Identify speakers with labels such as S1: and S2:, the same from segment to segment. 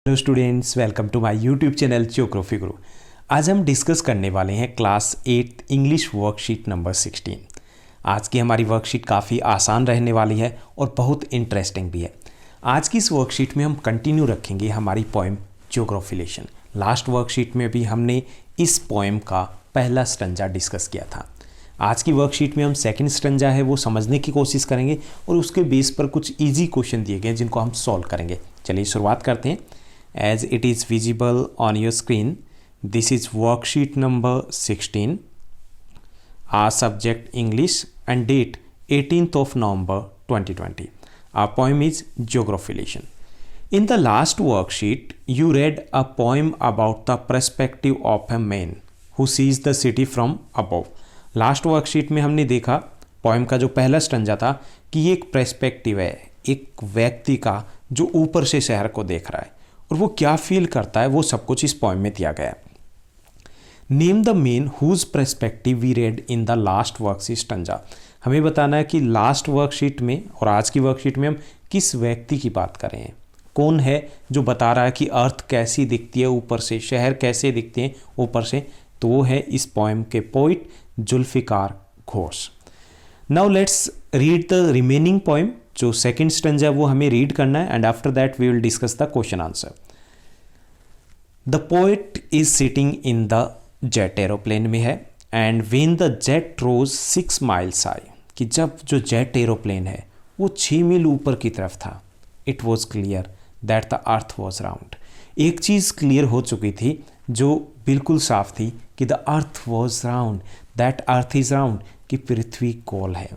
S1: Hello students, welcome to my YouTube channel geography guru. आज हम discuss करने वाले हैं क्लास 8 इंग्लिश वर्कशीट नंबर 16। आज की हमारी वर्कशीट काफ़ी आसान रहने वाली है और बहुत इंटरेस्टिंग भी है। आज की इस वर्कशीट में हम कंटिन्यू रखेंगे हमारी पोएम ज्योग्राफिलेशन। लास्ट वर्कशीट में भी हमने इस पोएम का पहला स्टंजा डिस्कस किया था। आज की वर्कशीट में हम सेकंड स्टंजा है वो समझने की कोशिश करेंगे और उसके बेस पर कुछ इजी क्वेश्चन दिए गए जिनको हम सॉल्व करेंगे। चलिए शुरुआत करते हैं। As it is visible on your screen, this is worksheet number 16. Our subject English and date 18th of November 2020. Our poem is Geographilation. In the last worksheet, you read a poem about the perspective of a man who sees the city from above. Last worksheet में हमने देखा poem का जो पहला stanza था कि ये एक पर्सपेक्टिव है, एक व्यक्ति का जो ऊपर से शहर को देख रहा है और वो क्या फील करता है, वो सब कुछ इस पोएम में दिया गया है। Name the men whose perspective we read in the last worksheet stanza. हमें बताना है कि लास्ट वर्कशीट में और आज की वर्कशीट में हम किस व्यक्ति की बात कर रहे हैं। कौन है जो बता रहा है कि अर्थ कैसी दिखती है ऊपर से, शहर कैसे दिखते हैं ऊपर से, तो वो है इस पोएम के poet Zulfikar Ghosh. Now let's read the remaining poem. जो सेकंड स्टंजा वो हमें रीड करना है and after that we will discuss the question answer. The poet is sitting in the jet aeroplane में है and when the jet rose 6 miles high, कि जब जो जेट एरोप्लेन है वो 6 मील ऊपर की तरफ था, it was clear that the earth was round. एक चीज़ क्लियर हो चुकी थी जो बिल्कुल साफ थी कि the earth was round, that earth is round, कि पृथ्वी गोल है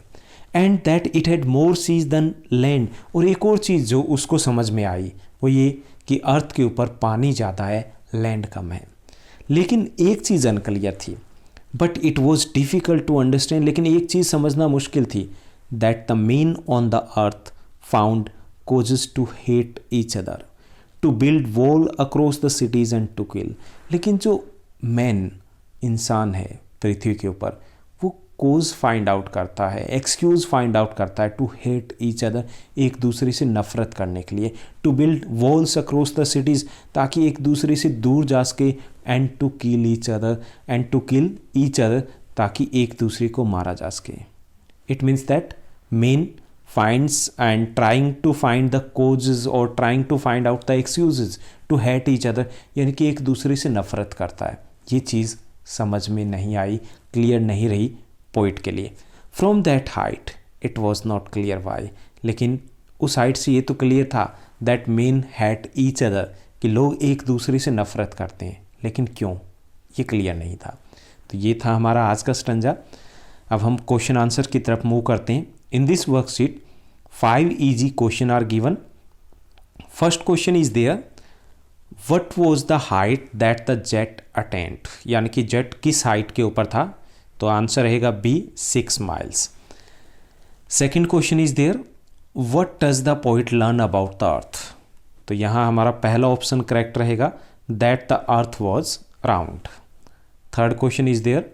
S1: and that it had more seas than land. और एक और चीज़ जो उसको समझ में आई वो ये कि अर्थ के ऊपर पानी ज़्यादा है, लैंड कम है। लेकिन एक चीज़ अनक्लियर थी, but it was difficult to understand. लेकिन एक चीज़ समझना मुश्किल थी, that the men on the earth found causes to hate each other, to build wall across the cities and to kill. लेकिन जो मैन इंसान है पृथ्वी के ऊपर वो कोज फाइंड आउट करता है, एक्सक्यूज़ फाइंड आउट करता है टू हेट ईच अदर, एक दूसरे से नफरत करने के लिए, to build walls across the cities, ताकि एक दूसरे से दूर जा सके, and to kill each other, and to kill each other, ताकि एक दूसरे को मारा जा सके। It means that men finds and trying to find the causes और trying to find out the excuses to hate each other, यानी कि एक दूसरे से नफरत करता है। ये चीज़ समझ में नहीं आई, क्लियर नहीं रही पोइट के लिए। From that height it was not clear why, लेकिन उस हाइट से ये तो क्लियर था that men hate each other, कि लोग एक दूसरे से नफरत करते हैं, लेकिन क्यों, ये क्लियर नहीं था। तो ये था हमारा आज का स्टंजा। अब हम क्वेश्चन आंसर की तरफ मूव करते हैं। In this worksheet 5 easy question are given. First question is there, what was the height that the jet attained, यानी कि जेट किस हाइट के ऊपर था, तो आंसर रहेगा B 6 miles। Second question is there, what does the poet learn about the earth, तो यहाँ हमारा पहला ऑप्शन करेक्ट रहेगा that the earth was round. Third question is there,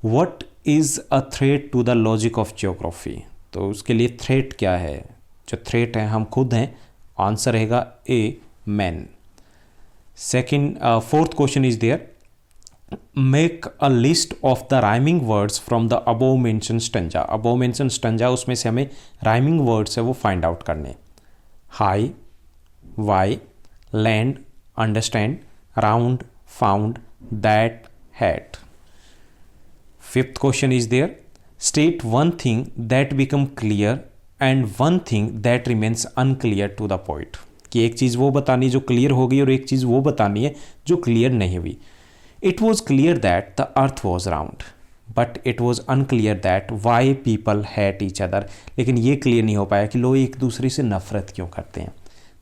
S1: what is a threat to the logic of geography, तो उसके लिए threat क्या है, जो थ्रेट है हम खुद हैं, आंसर रहेगा A man. Fourth question is there, make a list of the rhyming words from the above mention stanza. Above mention stanza उसमें से हमें राइमिंग वर्ड्स है वो फाइंड आउट करने, high, why, land, understand, round, found, that, hate. Fifth question is there, state one thing that become clear and one thing that remains unclear to the poet, कि एक चीज़ वो बतानी जो clear हो गई और एक चीज़ वो बतानी है जो क्लियर नहीं हुई। It was clear that the earth was round, but it was unclear that why people hate each other. लेकिन ये क्लियर नहीं हो पाया कि लोग एक दूसरे से नफरत क्यों करते हैं।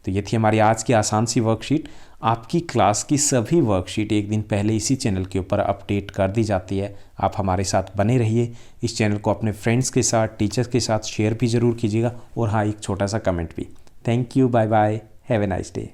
S1: तो ये थी हमारी आज की आसान सी वर्कशीट। आपकी क्लास की सभी वर्कशीट एक दिन पहले इसी चैनल के ऊपर अपडेट कर दी जाती है। आप हमारे साथ बने रहिए। इस चैनल को अपने फ्रेंड्स के साथ, टीचर्स के साथ शेयर भी ज़रूर कीजिएगा और हाँ, एक छोटा सा कमेंट भी। Thank you, bye bye, have a nice day.